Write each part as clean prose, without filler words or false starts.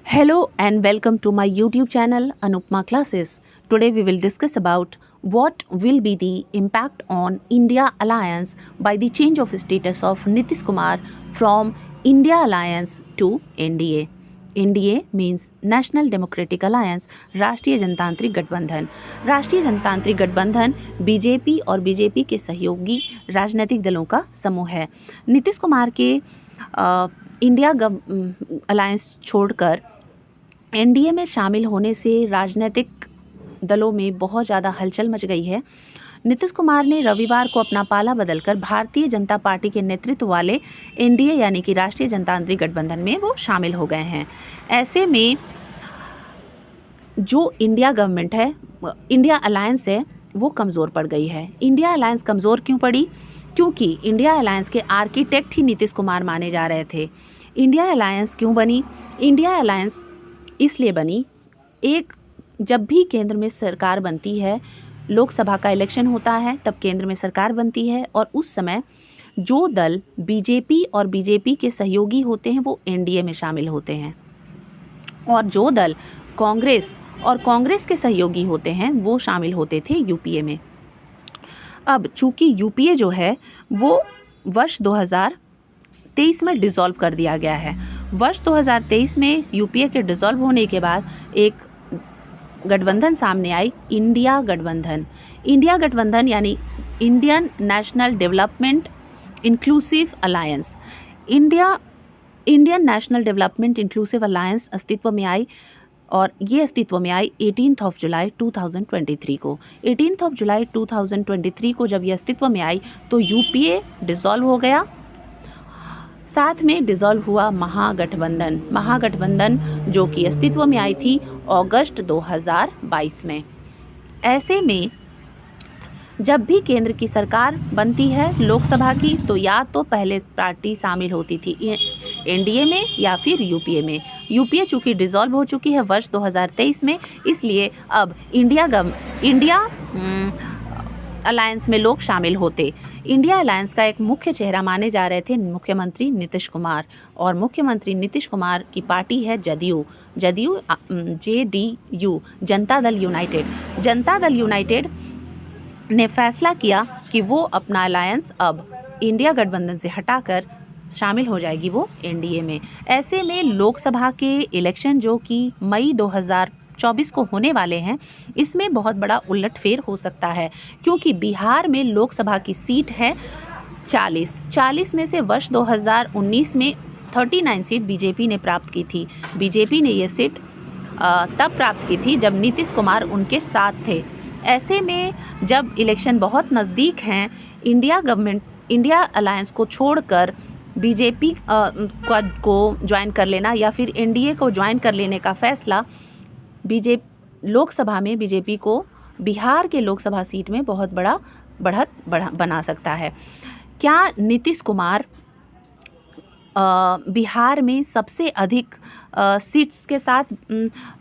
Hello and welcome to my YouTube channel Anupma Classes. Today we will discuss about what will be the impact on India Alliance by the change of status of Nitish Kumar from India Alliance to NDA. NDA means National Democratic Alliance, राष्ट्रीय जनतांत्रिक गठबंधन। राष्ट्रीय जनतांत्रिक गठबंधन BJP और BJP के सहयोगी राजनीतिक दलों का समूह है। नीतीश कुमार के इंडिया अलायंस छोड़कर एनडीए में शामिल होने से राजनीतिक दलों में बहुत ज़्यादा हलचल मच गई है। नीतीश कुमार ने रविवार को अपना पाला बदलकर भारतीय जनता पार्टी के नेतृत्व वाले एनडीए यानी कि राष्ट्रीय जनतांत्रिक गठबंधन में वो शामिल हो गए हैं। ऐसे में जो इंडिया गवर्नमेंट है, इंडिया अलायंस है, वो कमज़ोर पड़ गई है। इंडिया अलायंस कमज़ोर क्यों पड़ी? क्योंकि इंडिया अलायंस के आर्किटेक्ट ही नीतीश कुमार माने जा रहे थे। इंडिया अलायंस क्यों बनी? इंडिया अलायंस इसलिए बनी, जब भी केंद्र में सरकार बनती है, लोकसभा का इलेक्शन होता है, तब केंद्र में सरकार बनती है और उस समय जो दल बीजेपी और बीजेपी के सहयोगी होते हैं वो एनडीए में शामिल होते हैं और जो दल कांग्रेस और कांग्रेस के सहयोगी होते हैं वो शामिल होते थे यूपीए में। अब चूंकि यूपीए जो है वो वर्ष 2023 में डिसॉल्व कर दिया गया है। वर्ष 2023 में यूपीए के डिसॉल्व होने के बाद एक गठबंधन सामने आई, इंडिया गठबंधन। इंडिया गठबंधन यानी Indian national development inclusive alliance. Indian national development inclusive alliance अस्तित्व में आई और ये अस्तित्व में आई 18 जुलाई 2023 को। 18 जुलाई 2023 को जब ये अस्तित्व में आई तो यूपीए डिसॉल्व हो गया, साथ में डिसॉल्व हुआ महागठबंधन जो कि अस्तित्व में आई थी अगस्त 2022 में। ऐसे में जब भी केंद्र की सरकार बनती है लोकसभा की, तो या तो पहले पार्टी शामिल होती थी एनडीए में या फिर यूपीए में। यूपीए चूँकि डिसॉल्व हो चुकी है वर्ष 2023 में, इसलिए अब इंडिया अलायंस में लोग शामिल होते। इंडिया अलायंस का एक मुख्य चेहरा माने जा रहे थे मुख्यमंत्री नीतीश कुमार, और मुख्यमंत्री नीतीश कुमार की पार्टी है JDU JDU, Janata Dal United. Janata Dal United ने फैसला किया कि वो अपना अलायंस अब इंडिया गठबंधन से हटाकर शामिल हो जाएगी वो एनडीए में। ऐसे में लोकसभा के इलेक्शन जो कि मई 2024 को होने वाले हैं, इसमें बहुत बड़ा उलटफेर हो सकता है, क्योंकि बिहार में लोकसभा की सीट है 40 में से वर्ष 2019 में 39 सीट बीजेपी ने प्राप्त की थी। बीजेपी ने ये सीट तब प्राप्त की थी जब नीतीश कुमार उनके साथ थे। ऐसे में जब इलेक्शन बहुत नज़दीक हैं, इंडिया अलायंस को छोड़कर बीजेपी को ज्वाइन कर लेना या फिर एनडीए को ज्वाइन कर लेने का फैसला लोकसभा में बीजेपी को बिहार के लोकसभा सीट में बहुत बड़ा बढ़त बना सकता है। क्या नीतीश कुमार बिहार में सबसे अधिक सीट्स के साथ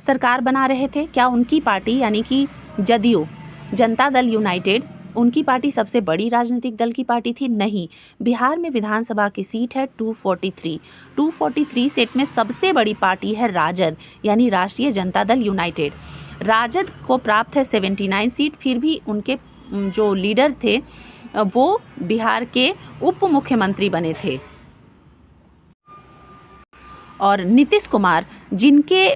सरकार बना रहे थे? क्या उनकी पार्टी यानी कि जदयू, जनता दल यूनाइटेड, उनकी पार्टी सबसे बड़ी राजनीतिक दल की पार्टी थी? नहीं। बिहार में विधानसभा की सीट है 243 सीट में सबसे बड़ी पार्टी है राजद यानी राष्ट्रीय जनता दल यूनाइटेड। राजद को प्राप्त है 79 सीट। फिर भी उनके जो लीडर थे वो बिहार के उप मुख्यमंत्री बने थे, और नीतीश कुमार जिनके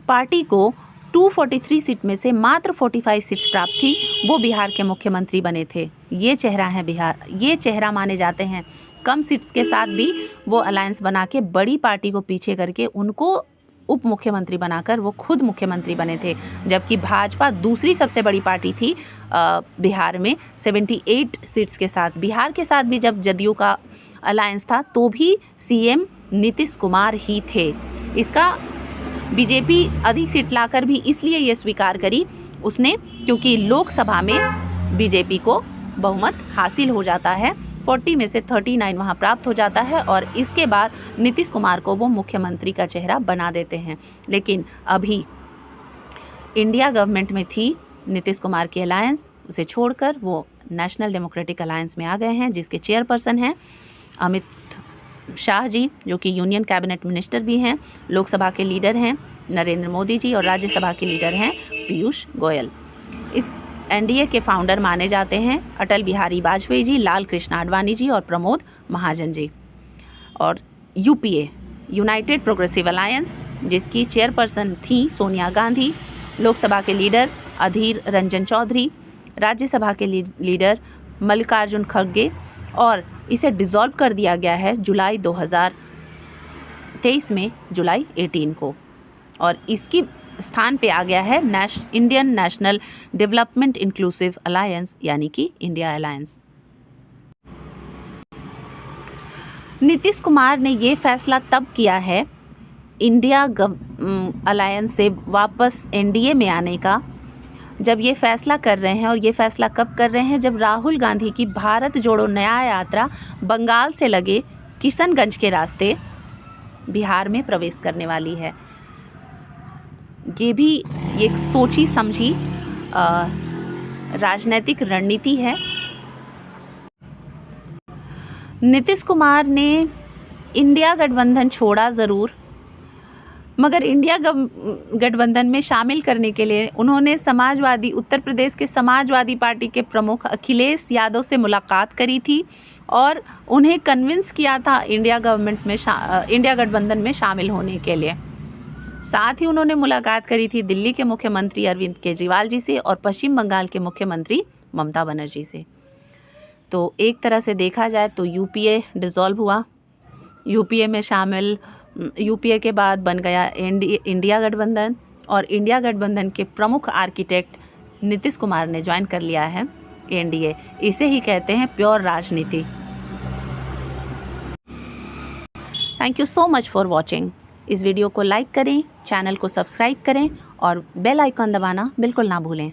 पार्टी को 243 सीट में से मात्र 45 सीट्स प्राप्त थी, वो बिहार के मुख्यमंत्री बने थे। ये चेहरा है बिहार, ये चेहरा माने जाते हैं। कम सीट्स के साथ भी वो अलायंस बना के बड़ी पार्टी को पीछे करके उनको उप मुख्यमंत्री बनाकर वो खुद मुख्यमंत्री बने थे, जबकि भाजपा दूसरी सबसे बड़ी पार्टी थी बिहार में 78 सीट्स के साथ। बिहार के साथ भी जब जदयू का अलायंस था तो भी सीएम नीतीश कुमार ही थे। इसका बीजेपी अधिक सीट लाकर भी इसलिए ये स्वीकार करी उसने, क्योंकि लोकसभा में बीजेपी को बहुमत हासिल हो जाता है, 40 में से 39 वहाँ प्राप्त हो जाता है और इसके बाद नीतीश कुमार को वो मुख्यमंत्री का चेहरा बना देते हैं। लेकिन अभी इंडिया गवर्नमेंट में थी नीतीश कुमार की अलायंस, उसे छोड़कर वो नेशनल डेमोक्रेटिक अलायंस में आ गए हैं, जिसके चेयरपर्सन हैं शाह जी जो कि यूनियन कैबिनेट मिनिस्टर भी हैं, लोकसभा के लीडर हैं नरेंद्र मोदी जी और राज्यसभा के लीडर हैं पीयूष गोयल। इस एनडीए के फाउंडर माने जाते हैं अटल बिहारी वाजपेयी जी, लाल कृष्ण आडवाणी जी और प्रमोद महाजन जी। और यूपीए यूनाइटेड प्रोग्रेसिव अलायंस जिसकी चेयरपर्सन थी सोनिया गांधी, लोकसभा के लीडर अधीर रंजन चौधरी, राज्यसभा के लीडर मल्लिकार्जुन खड़गे, और इसे डिसॉल्व कर दिया गया है जुलाई 2023 में, जुलाई 18 को। और इसकी स्थान पे आ गया है Indian national development inclusive alliance यानी कि इंडिया अलायंस। नीतीश कुमार ने ये फैसला तब किया है इंडिया अलायंस से वापस एनडीए में आने का, जब ये फैसला कर रहे हैं। और ये फैसला कब कर रहे हैं? जब राहुल गांधी की भारत जोड़ो न्याय यात्रा बंगाल से लगे किशनगंज के रास्ते बिहार में प्रवेश करने वाली है। ये भी एक सोची समझी राजनीतिक रणनीति है। नीतीश कुमार ने इंडिया गठबंधन छोड़ा ज़रूर, मगर इंडिया गठबंधन में शामिल करने के लिए उन्होंने उत्तर प्रदेश के समाजवादी पार्टी के प्रमुख अखिलेश यादव से मुलाकात करी थी और उन्हें कन्विंस किया था इंडिया गठबंधन में शामिल होने के लिए। साथ ही उन्होंने मुलाकात करी थी दिल्ली के मुख्यमंत्री अरविंद केजरीवाल जी से और पश्चिम बंगाल के मुख्यमंत्री ममता बनर्जी से। तो एक तरह से देखा जाए तो यूपीए डिसॉल्व हुआ, यूपीए के बाद बन गया इंडिया गठबंधन, और इंडिया गठबंधन के प्रमुख आर्किटेक्ट नीतीश कुमार ने ज्वाइन कर लिया है एनडीए। इसे ही कहते हैं प्योर राजनीति। Thank you so much for watching. इस वीडियो को लाइक करें, चैनल को सब्सक्राइब करें और बेल आइकन दबाना बिल्कुल ना भूलें।